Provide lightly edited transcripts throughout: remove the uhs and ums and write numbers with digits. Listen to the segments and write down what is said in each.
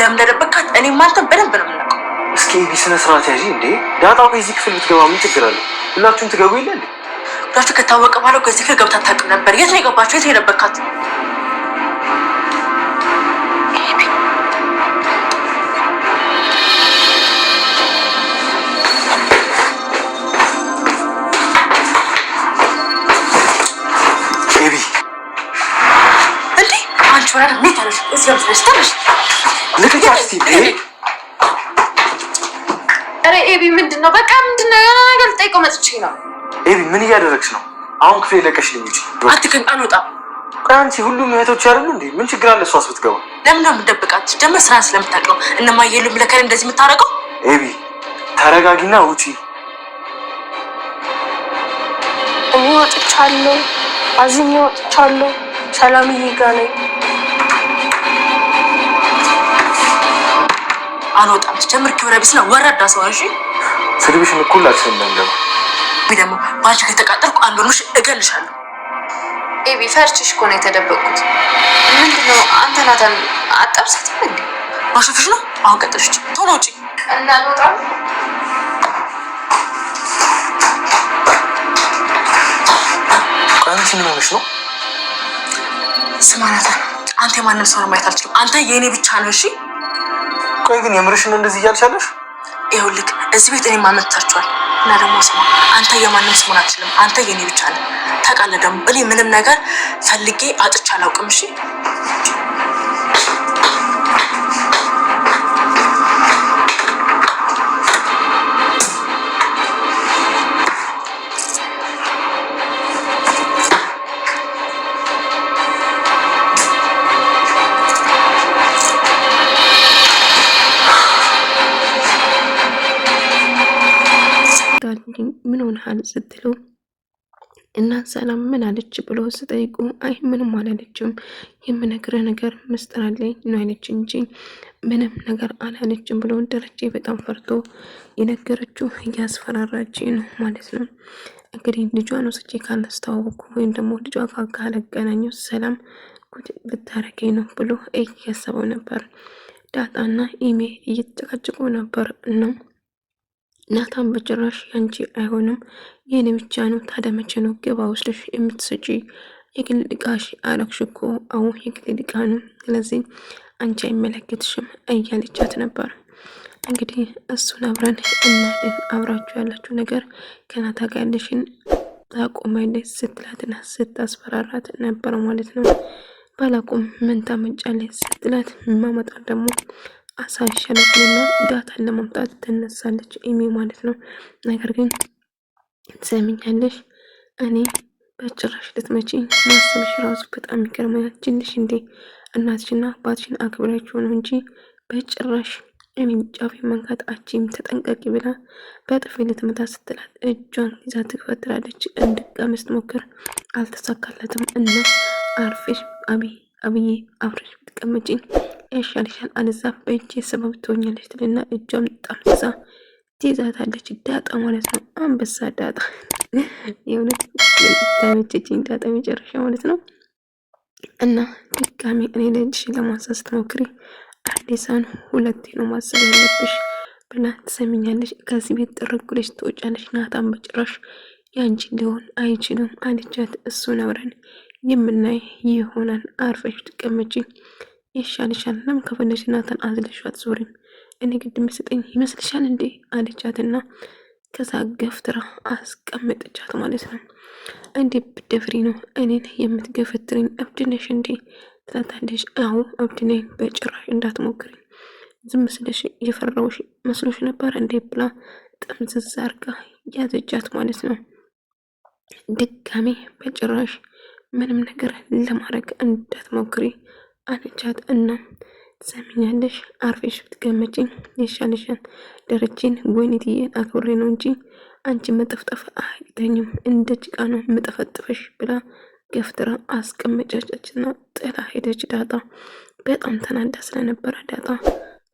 ለምን እንደደበካት እኔም አንተም በደንብ ነው የምናውቀው። እስኪ ቢስነ ስርዓት ያዢ እንዴ ዳጣ በዚህ ክፍል ብትገባ ምን ችግር አለ? ሁላችሁም ትገቡ የለ እንዴ? ሁላችሁ ከታወቀ በኋላ ከዚህ ክፍል ገብታ አታውቅም ነበር። የት ነው የገባችሁ? የት ነው የደበካት? ወራድ ምታለሽ እዚህ ተስተሽ ለከታስቲ አረ ኤቢ ምንድነው? በቃ ምንድነው? የሆነ ነገር ልጠይቀው መጥቼ ነው። ኤቢ ምን እያደረግሽ ነው? አሁን ክፍሌ ለቀሽልኝ እንጂ አትከን አንወጣ። አንቺ ሁሉም እህቶች አይደሉ እንዴ? ምን ችግር አለ እሷስ ብትገባ? ለምን ነው የምትደብቃት? ደም ስራን ስለምታውቀው እነማየሉም ለከረ እንደዚህ የምታረገው? ኤቢ ተረጋጊና ውጪ። እኔ ወጥቻለሁ፣ አዝኜ ወጥቻለሁ። ሰላምዬ ጋር ነኝ። አልወጣም። ጀምር ክብረ ቢስ ነው ወራዳ ሰው። እሺ ስድብሽን እኮ ላልሰማ እንደማ ቢደሞ ባንቺ ከተቃጠልኩ አንዱንሽ እገልሻለሁ። ኤቢ ፈርችሽ እኮ ነው የተደበቅኩት። ምንድነው? አንተ ናታን አጣብሳትም እንዴ? ማሽፍሽ ነው። አሁን ቀጥልሽ ቶሎ ውጪ እና አልወጣም። አንቺ ምን ሆነሽ ነው? ስማ ናታን፣ አንተ የማንም ሰው ማየት አልችልም። አንተ የኔ ብቻ ነው። እሺ ቆይ ግን የምርሽ ነው እንደዚህ እያልሻለሽ? ይኸውልህ እዚህ ቤት እኔ ማመጣችኋል እና ደግሞ ስማ፣ አንተ የማንም ሰው አትችልም። አንተ የኔ ብቻ ነህ። ታውቃለህ ደግሞ እኔ ምንም ነገር ፈልጌ አጥቻ አላውቅም። እሺ ምን ሆነሃል ስትለው እና ሰላም ምን አለች ብሎ ስጠይቁ አይ ምንም አላለችም፣ የምነግርህ ነገር ምስጢር አለኝ ነው ያለች እንጂ ምንም ነገር አላለችም ብሎ ደረጀ በጣም ፈርቶ የነገረችው እያስፈራራች ነው ማለት ነው። እንግዲህ ልጇን ወስጄ ካላስተዋወቅኩ ወይም ደግሞ ልጇ ጋር ካላገናኘው ሰላም ጉድ ልታረገኝ ነው ብሎ እያሰበው ነበር። ዳጣና ኢሜ እየተጨቃጨቁ ነበር ነው ናታን በጭራሽ ያንቺ አይሆንም የኔ ብቻ ነው። ታዲያ መቼ ነው ገባ ወስደሽ የምትሰጪ? የግል ዕቃሽ አረግሽ እኮ። አዎ የግል ዕቃ ነው፣ ስለዚህ አንቺ አይመለከትሽም እያለቻት ነበር። እንግዲህ እሱን አብረን እናድን፣ አብራችሁ ያላችሁ ነገር ከናታ ጋር ያለሽን ታቆማለች ስትላትና ስታስፈራራት ነበር ማለት ነው። ባላቁም ምን ታመጫለች ስትላት ማመጣት ደግሞ አሳይሻለችና ዳታን ለማምጣት ትነሳለች ኢሜ ማለት ነው። ነገር ግን ትሰሚኛለሽ፣ እኔ በጭራሽ ልትመጪ ማሰብሽ ራሱ በጣም ይገርማል። ትንሽ እንዴ እናትሽና አባትሽን አክብራችሁ ነው እንጂ በጭራሽ እኔ ጫፊ መንካት አቺም ተጠንቀቂ ብላ በጥፊ ልትመታ ስትላት እጇን ይዛ ትፈትራለች። እንድትቀም ስትሞክር አልተሳካለትም እና አርፌሽ አብዬ አብረሽ ብትቀመጪ ያሻልሻል፣ አለዛ በእጄ ሰበብ ትሆኛለች ትልና እጇም ጠምዛ ትይዛታለች። ዳጣ ማለት ነው። አንበሳ ዳጣ የእውነት ተመቸችኝ። ዳጣ መጨረሻ ማለት ነው። እና ድጋሚ እኔ ልጅሽ ለማሳዝ ስትሞክሪ አንዴ ሳይሆን ሁለቴ ነው ማሰብ ያለብሽ ብላ ትሰሚኛለሽ፣ ከዚህ ቤት ጥርጉልሽ ትወጫለሽ። ናታን በጭራሽ ያንቺ ሊሆን አይችልም አለቻት። እሱን አብረን የምናይ ይሆናል፣ አርፈሽ ትቀመጪ ይሻልሻል። ለምን ከፈለሽ ናታን አዝለሽዋት ዞሪም እኔ ግድ መስጠኝ ይመስልሻል እንዴ አለቻትና ከዛ ገፍትራ አስቀመጠቻት ማለት ነው። እንዴ ብደፍሪ ነው እኔን የምትገፈትሪኝ? እብድ ነሽ እንዴ ትላታለሽ። አዎ እብድ ነኝ፣ በጭራሽ እንዳትሞክሪ፣ ዝም ስለሽ የፈራውሽ መስሎሽ ነበር እንዴ ብላ ጥምዝዝ አርጋ ያዘጃት ማለት ነው። ድጋሜ በጭራሽ ምንም ነገር ለማድረግ እንዳትሞክሪ አለቻት። እና ትሰሚኛለሽ፣ አርፌሽ ብትቀመጪ ይሻልሻል። ደረጀን ወይኔትዬን አክብሬ ነው እንጂ አንቺ መጠፍጠፍ አይተኝም፣ እንደ ጭቃ ነው መጠፈጥፈሽ ብላ ገፍትራ አስቀመጫቻችና ጥላ ሄደች። ዳጣ በጣም ተናዳ ስለነበረ ዳጣ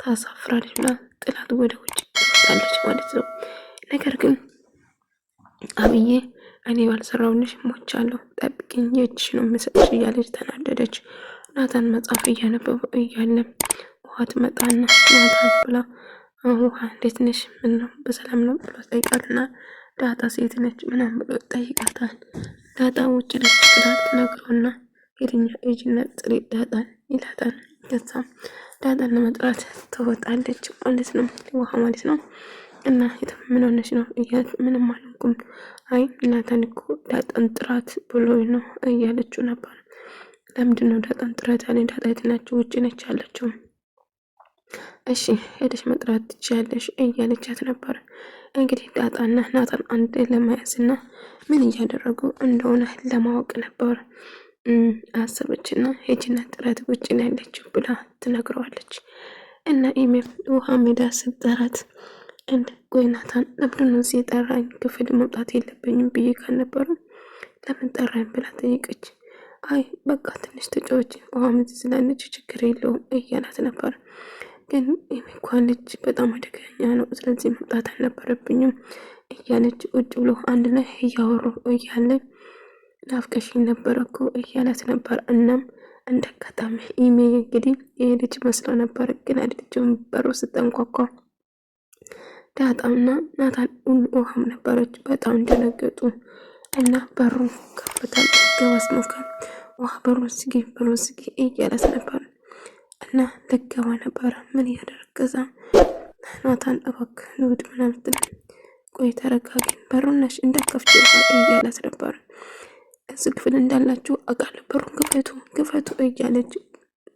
ታሳፍራለች ብላ ጥላት ወደ ውጭ ትወጣለች ማለት ነው። ነገር ግን አብዬ እኔ ባልሰራውልሽ ሞቻለሁ፣ ጠብቂኝ፣ የእጅሽ ነው የምሰጥሽ እያለች ተናደደች። ናታን መጽሐፍ እያነበበ እያለ ውሃ ውሃ ትመጣና ናታን ብላ ውሃ እንዴት ነሽ? ምን ነው በሰላም ነው ብሎ ጠይቃትና ዳጣ ሴት ነች ምናምን ብሎ ጠይቃታል። ዳጣ ውጭ ነች ብላ ትነግረውና ሄድኛ ኤጅና ጥሪ ዳጣን ይላታል። ከዛም ዳጣን ለመጥራት ትወጣለች ማለት ነው፣ ውሃ ማለት ነው። እና ምን ሆነች ነው እያት ምንም አልኩም፣ አይ ናታን እኮ ዳጣን ጥራት ብሎ ነው እያለችው ነበር። ለምንድነው ዳጣን ጥራት ያለ? ዳጣ የት ናቸው? ውጭ ነች ያለችው። እሺ ሄደሽ መጥራት ትችያለሽ እያለቻት ነበር። እንግዲህ ዳጣና ናታን አንድ ለመያዝና ምን እያደረጉ እንደሆነ ለማወቅ ነበር አሰበችና ሄጅና ጥራት ውጭ ነው ያለችው ብላ ትነግረዋለች። እና ኢሜም ውሃ ሜዳ ስጠራት እንደ ቆይ ናታን ለምንድን ነው እዚህ የጠራኝ? ክፍል መውጣት የለብኝም ብዬ ካልነበረ ለምን ጠራኝ ብላ ጠየቀች። አይ በቃ ትንሽ ተጫዎች ውሃ ምዝ ስላለች ችግር የለውም እያላት ነበር። ግን ኢሜኳ ልጅ በጣም አደገኛ ነው፣ ስለዚህ መውጣት አልነበረብኝም እያለች ውጭ ብሎ አንድ ላይ እያወሩ እያለ ናፍቀሽኝ ነበረ እኮ እያላት ነበር። እናም እንደ አጋጣሚ ኢሜ እንግዲህ የሄደች መስሎ ነበር፣ ግን አይደለችም። በሩ ስተንኳኳ ዳጣና ናታን ውሃም ነበረች። በጣም እንደነገጡ እና በሩ ከፍታል ገባስ ሞከር ውሃ በሩን ዝጊ እያላት ነበር። እና ልገባ ነበረ ምን እያደረገዛ ናታን እባክህ ንውድ ምናምን ቆይ ተረጋጊ፣ በሩን እንዳከፍች ውሃ እያላት ነበር። እዚህ ክፍል እንዳላችሁ አውቃለሁ፣ በሩን ክፈቱ እያለች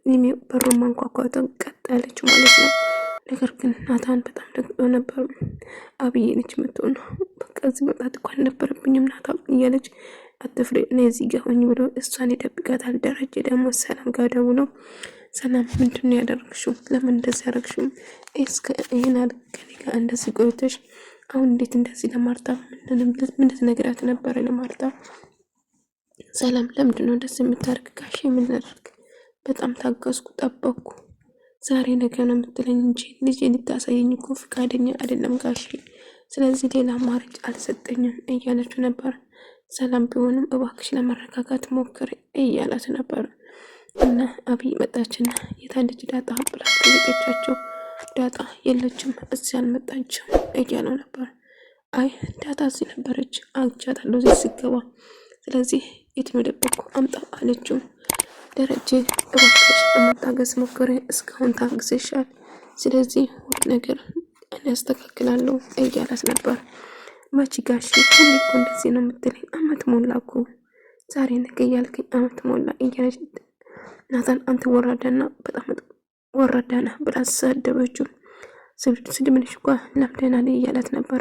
ሚሚ በሩን ማንኳኳቷን ቀጠለች ማለት ነው። ነገር ግን ናታን በጣም ደንግጦ ነበር። አብዬ ነች የምትሆነው፣ በቃ እዚህ መምጣት እኮ አልነበረብኝም ናታን እያለች አትፍሬ እኔ እዚህ ጋር ሆኜ ብሎ እሷን ይደብቃታል። ደረጀ ደግሞ ሰላም ጋር ደውሎ ሰላም ምንድን ነው ያደረግሽው? ለምን እንደዚህ ያደረግሽው? እስከ ይሄን ከኔ ጋር እንደዚህ ቆይተሽ አሁን እንዴት እንደዚህ ለማርታ ምን ነግራት ነበረ? ለማርታ ሰላም ለምንድን ነው እንደዚህ የምታደርግ? ጋሼ ምን ላድርግ? በጣም ታገዝኩ፣ ጠበቅኩ። ዛሬ ነገ ነው የምትለኝ እንጂ ልጄ ልታሳየኝ እኮ ፈቃደኛ አይደለም ጋሼ። ስለዚህ ሌላ አማራጭ አልሰጠኝም እያለችው ነበር። ሰላም ቢሆንም እባክሽ ለመረጋጋት ሞክሪ እያላት ነበር። እና አብይ መጣችና የታለች ዳጣ ብላ ጠየቀቻቸው። ዳጣ የለችም እዚህ አልመጣችም እያለው ነበር። አይ ዳጣ እዚህ ነበረች አግቻታለሁ እዚህ ሲገባ፣ ስለዚህ የት ነው ደበቁ አምጣው አለችው። ደረጀ እባክሽ ለመታገስ ሞክሪ፣ እስካሁን ታግዘሻል፣ ስለዚህ ሁሉ ነገር እኔ አስተካክላለሁ እያላት ነበር። መቼ ጋሼ ሁሌ እኮ እንደዚህ ነው የምትለኝ? አመት ሞላ እኮ ዛሬ ነገ እያልከኝ አመት ሞላ እያለች ናታን አንተ ወራዳና በጣም ወራዳና ብላ ሰደበችው። ስድብንሽ እኮ ለምደናል እያላት ነበረ።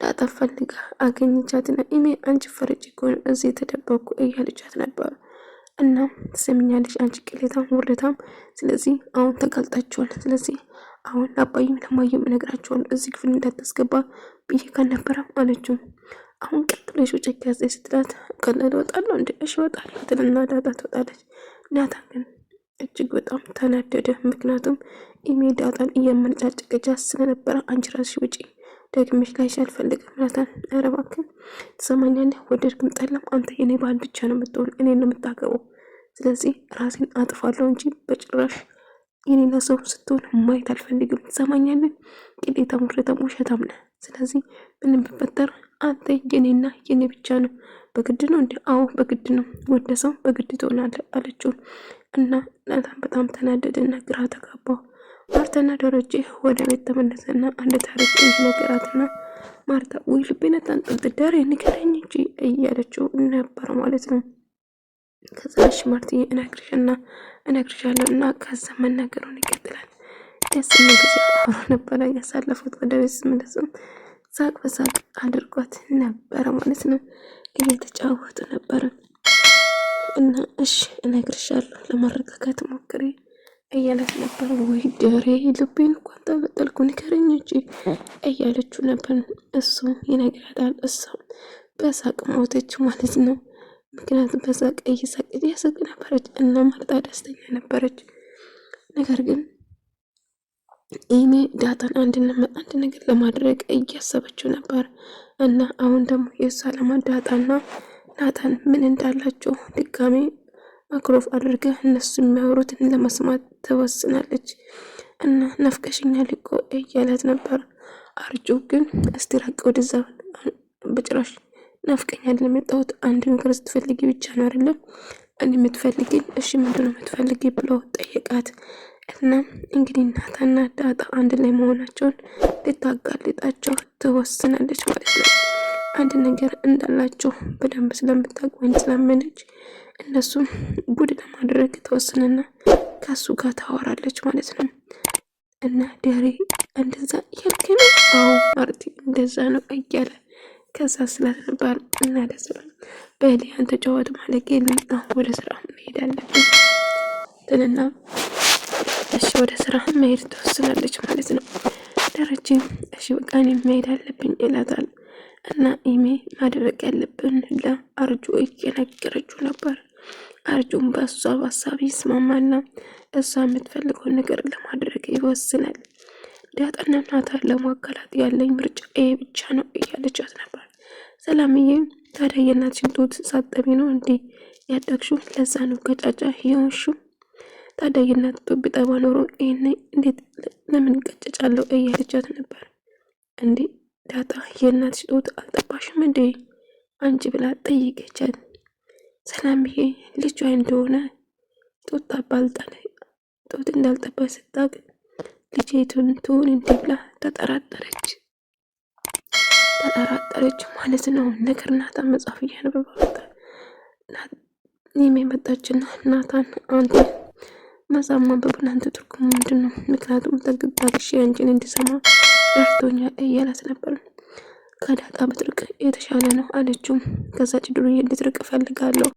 ዳጣ ፈልጋ አገኘቻትና እኔ አንቺ ፈረጅ ከሆነ እዚህ የተደበኩ እያለቻት ነበር። እና ትሰምኛለሽ አንቺ ቅሌታም ውርደታም፣ ስለዚህ አሁን ተጋልጣችኋል። ስለዚህ አሁን ለአባይም ለማየም እነግራቸዋለሁ እዚህ ክፍል እንዳታስገባ ብዬ ካልነበረም አለችው። አሁን ቀጥለሽ ውጭ ያዘ ስትላት ቀለል እወጣለሁ እንዴ? እሺ እወጣለሁ ትልና ዳጣ ትወጣለች። ናታን ግን እጅግ በጣም ተናደደ። ምክንያቱም ኢሜ ዳጣን እያመነጫጨቀቻት ስለነበረ አንቺ ራስሽ ውጪ፣ ደግመሽ ላይሽ አልፈልግም። ናታን ኧረ እባክህ ትሰማኛለህ? ወደድክም ጠላም አንተ የኔ ባል ብቻ ነው የምትሆን፣ እኔን ነው የምታገበው። ስለዚህ ራሴን አጥፋለሁ እንጂ በጭራሽ የኔና ሰው ስትሆን ማየት አልፈልግም። ትሰማኛለህ? ቅሌታም ውሸታም ውሸታም ነህ። ስለዚህ ምንም ብፈጠር አንተ የኔና የኔ ብቻ ነው። በግድ ነው እንዴ? አዎ በግድ ነው። ወደ ሰው በግድ ትሆናለህ አለችው። እና ናታን በጣም ተናደደና ግራ ተጋባው። ማርታና ደረጀ ወደ ቤት ተመለሰና አንድ ታሪክ ነገራትና ማርታ ውይ ልቤን አንጠልጥል ንገረኝ እንጂ እያለችው ነበር ማለት ነው። ከዛሽ ማርትዬ እነግርሻለሁ እና ከዛ መናገሩን ይቀጥላል። ደስ የሚል ጊዜ አብሮ ነበረ ያሳለፉት። ወደ ቤት ስመለሱም ሳቅ በሳቅ አድርጓት ነበረ ማለት ነው። እየተጫወቱ ነበረ እና እሺ እነግርሻለሁ ለማረጋጋት ሞክሪ እያለች ነበር። ወይ ደሬ ልቤን እንኳን ተበጠልኩ ንገረኝ እንጂ እያለችው ነበር። እሱ ይነግራታል። እሷም በሳቅ ሞተች ማለት ነው። ምክንያቱም በሳቅ እየሳቅ ነበረች እና ማርታ ደስተኛ ነበረች። ነገር ግን ኢሜ ዳጣን አንድ ነገር ለማድረግ እያሰበችው ነበር እና አሁን ደግሞ የእሷ ለማዳጣና ናታን ምን እንዳላቸው ድጋሜ አክሮፍ አድርገህ እነሱ የሚያወሩትን ለመስማት ትወስናለች። እና ናፍቀሽኛል እኮ እያላት ነበር። አርጁ ግን እስቲ ራቅ ወደዛ፣ በጭራሽ ናፍቀኛል ለመጣሁት አንድ ነገር ስትፈልጊ ብቻ ነው አይደለም እኔ የምትፈልጊኝ? እሺ ምንድነው የምትፈልጊ ብሎ ጠየቃት። እና እንግዲህ ናታና ዳጣ አንድ ላይ መሆናቸውን ልታጋልጣቸው ትወስናለች ማለት ነው። አንድ ነገር እንዳላቸው በደንብ ስለምታውቅ ስላመነች እነሱም ጉድ ለማድረግ ተወስንና ከሱ ጋር ታወራለች ማለት ነው። እና ዳሪ እንደዛ እያልክ ነው? አዎ ማርቲ እንደዛ ነው እያለ ከዛ ስላት ነበር። እና ደስ ብላ በሌ አንተ ጨዋታ ማለት የለም ወደ ስራ መሄድ አለብን ትልና እሺ ወደ ስራ መሄድ ትወስናለች ማለት ነው። ደረጀም እሺ በቃ እኔ መሄድ አለብኝ ይላታል። እና ኢሜ ማድረግ ያለብን ለአርጁ እየነገረችው ነበር። አርጁም በሷ ሀሳብ ይስማማና እሷ የምትፈልገውን ነገር ለማድረግ ይወስናል። ዳጣና ናታን ለማጋላት ያለኝ ምርጫ ይሄ ብቻ ነው እያለቻት ነበር። ሰላምዬ ታዲያ የእናትሽን ጡት ሳጠቢ ነው እንዴ ያደግሽው? ለዛ ነው ቀጫጫ የሆንሽው? ታዲያ የእናት ጡት ቢጠባ ኖሮ ይሄን እንዴት ለምን ቀጨጫለሁ እያለቻት ነበር። እንዴ ዳጣ የእናትሽ ጡት አልጠባሽም እንዴ አንቺ ብላ ጠይቀቻት። ሰላምዬ ልጇ እንደሆነ ጡት እንዳልጠባ ስታውቅ ልጄቱን ትሁን እንዴ ብላ ተጠራጠረች ማለት ነው። ነገር ናታን መጽሐፍ እያነበበ የመጣችና ናታን አንተ መጽሐፍ ማንበብ ለአንተ ትርጉሙ ምንድን ነው? ምክንያቱም ተግባግሽ አንቺን እንዲሰማ ረድቶኛል እያላት ነበር። ከዳጣ ብትርቅ የተሻለ ነው አለችው። ከዛች ዱርዬ እንድትርቅ እፈልጋለሁ